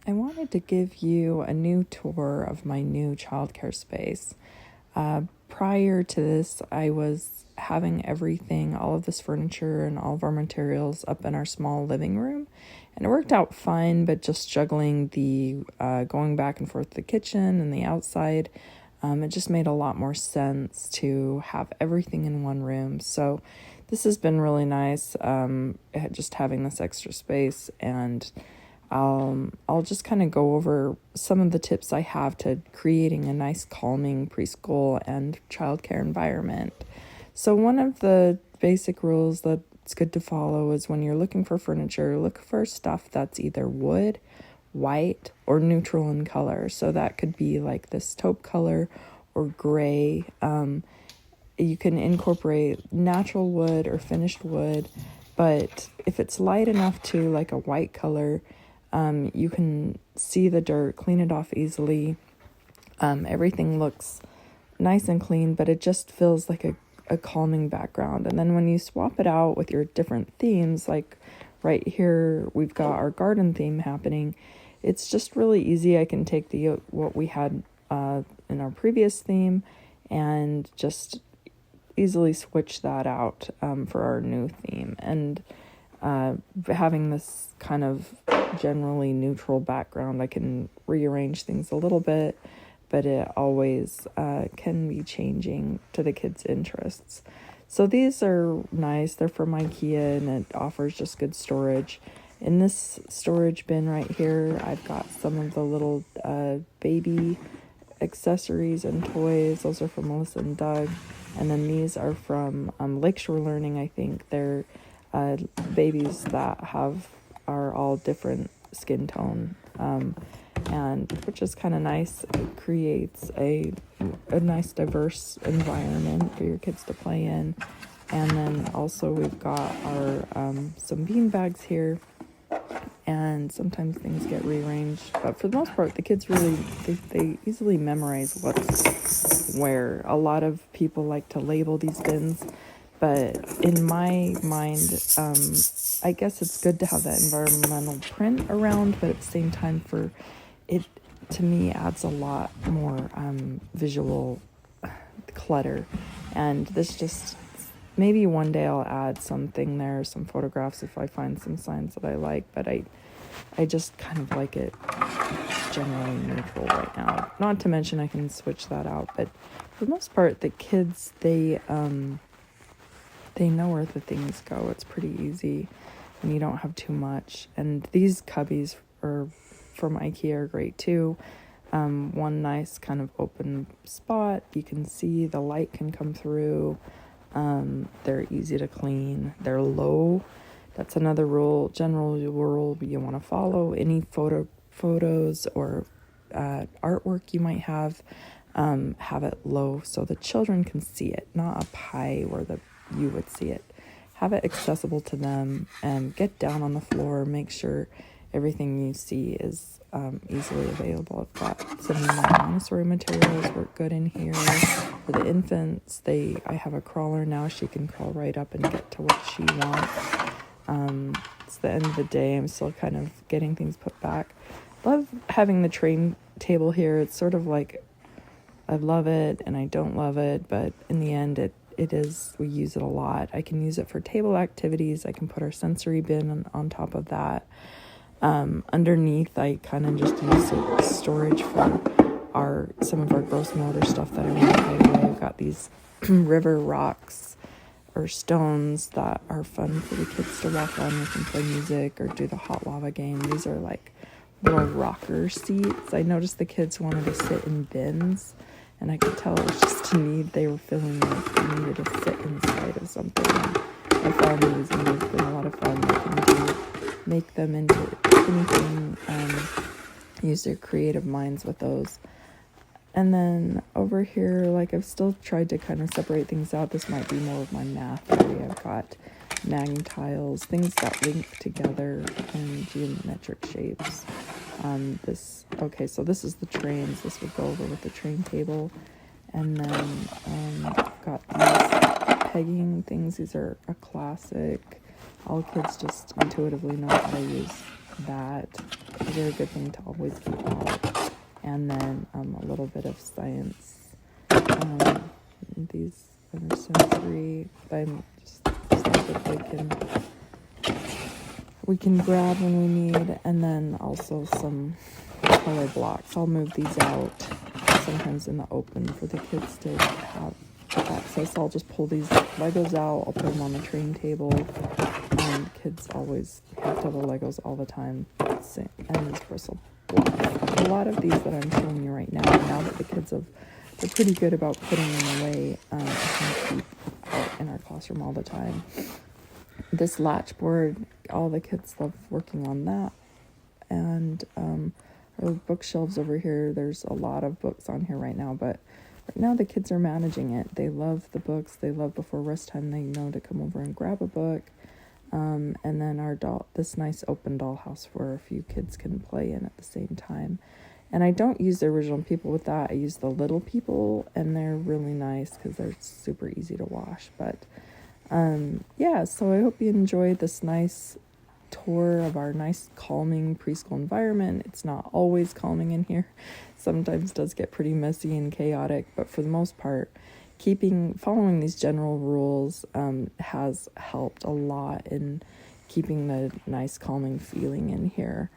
I wanted to give you a new tour of my new childcare space. Prior to this, I was having everything, all of this furniture and all of our materials up in our small living room. And it worked out fine, but just juggling the going back and forth to the kitchen and the outside, it just made a lot more sense to have everything in one room. So this has been really nice, just having this extra space, and I'll just kind of go over some of the tips I have to creating a nice calming preschool and childcare environment. So one of the basic rules that's good to follow is when you're looking for furniture, look for stuff that's either wood, white, or neutral in color. So that could be like this taupe color or gray. You can incorporate natural wood or finished wood, but if it's light enough to like a white color, you can see the dirt, clean it off easily. Everything looks nice and clean, but it just feels like a calming background. And then when you swap it out with your different themes, like right here, we've got our garden theme happening. It's just really easy. I can take what we had in our previous theme and just easily switch that out for our new theme. And having this kind of generally neutral background, I can rearrange things a little bit, but it always can be changing to the kids' interests. So these are nice. They're from IKEA, and it offers just good storage. In this storage bin right here, I've got some of the little baby accessories and toys. Those are from Melissa and Doug. And then these are from Lakeshore Learning, I think. They're babies that are all different skin tone, and which is kind of nice. It creates a nice diverse environment for your kids to play in. And then also we've got our some bean bags here, and sometimes things get rearranged, but for the most part the kids really they easily memorize what's where. A lot of people like to label these bins, but in my mind, I guess it's good to have that environmental print around, but at the same time, for it, to me, adds a lot more visual clutter. And this just, maybe one day I'll add something there, some photographs if I find some signs that I like, but I just kind of like it generally neutral right now. Not to mention I can switch that out, but for the most part, the kids, they know where the things go. It's pretty easy and you don't have too much. And these cubbies are from IKEA are great too. One nice kind of open spot. You can see the light can come through. They're easy to clean. They're low. That's another general rule you want to follow. Any photos or artwork you might have it low so the children can see it, not up high where you would see it. Have it accessible to them, and get down on the floor. Make sure everything you see is easily available. I've got some of my Montessori materials work good in here. For the infants, I have a crawler now. She can crawl right up and get to what she wants. It's the end of the day. I'm still kind of getting things put back. Love having the train table here. It's sort of like, I love it and I don't love it, but in the end we use it a lot. I can use it for table activities. I can put our sensory bin on top of that. Underneath, I kind of just use it as storage for some of our gross motor stuff that I want to hide away. I've got these river rocks or stones that are fun for the kids to walk on with and play music or do the hot lava game. These are like little rocker seats. I noticed the kids wanted to sit in bins, and I could tell it was just a need. They were feeling like they needed to sit inside of something. I found these, and they've been a lot of fun. They can make them into anything, use their creative minds with those. And then over here, like, I've still tried to kind of separate things out. This might be more of my math area. I've got nagging tiles, things that link together in geometric shapes. So this is the trains. This would go over with the train table. And then I've got these pegging things. These are a classic. All kids just intuitively know how to use that. Those are a good thing to always keep out. And then a little bit of science. These are sensory. I'm just stuff that we can grab when we need, and then also some color blocks. I'll move these out sometimes in the open for the kids to have access. I'll just pull these Legos out, I'll put them on the train table, and kids always have to have the Legos all the time. And these bristle blocks. A lot of these that I'm showing you right now that the kids they're pretty good about putting them away, I can keep out in our classroom all the time. This latch board, all the kids love working on that. And our bookshelves over here, there's a lot of books on here right now, but right now the kids are managing it. They love the books. They love before rest time, they know to come over and grab a book. And then this nice open dollhouse where a few kids can play in at the same time. And I don't use the original people with that. I use the little people, and they're really nice because they're super easy to wash. But yeah, so I hope you enjoyed this nice tour of our nice calming preschool environment. It's not always calming in here. Sometimes it does get pretty messy and chaotic, but for the most part, following these general rules has helped a lot in keeping the nice calming feeling in here.